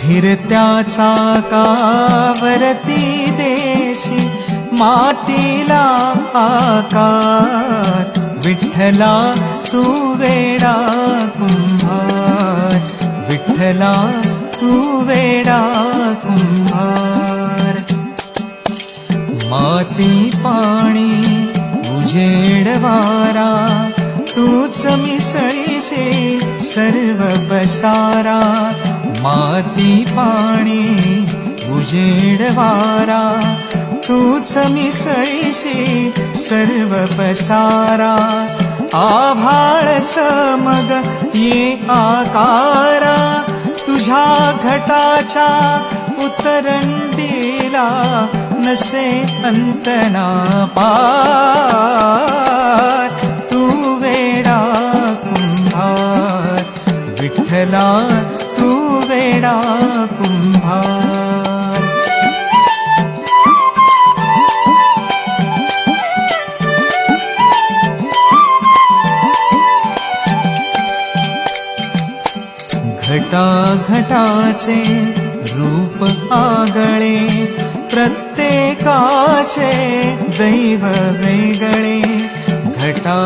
फिरत्या चाकावरती देशी मातीला आकार, विठ्ठला तू वेडा कुंभार, विठ्ठला तू वेडा कुंभार. माती पाणी उजेड वारा, तूच मिसळीसे सर्व पसारा. माती पाणी उजेड वारा, तूच मिसळीसे सर्व पसारा. आभाळ समग ये आकारा, तुझ्या घटाच्या उतरंडीला नसे अंतना पार. तू वेडा कुंभार, विठ्ठला तू वेडा कुंभार. घटा घटाचे रूप आगळे, प्रत्येकाचे दैव वेगळे. घटा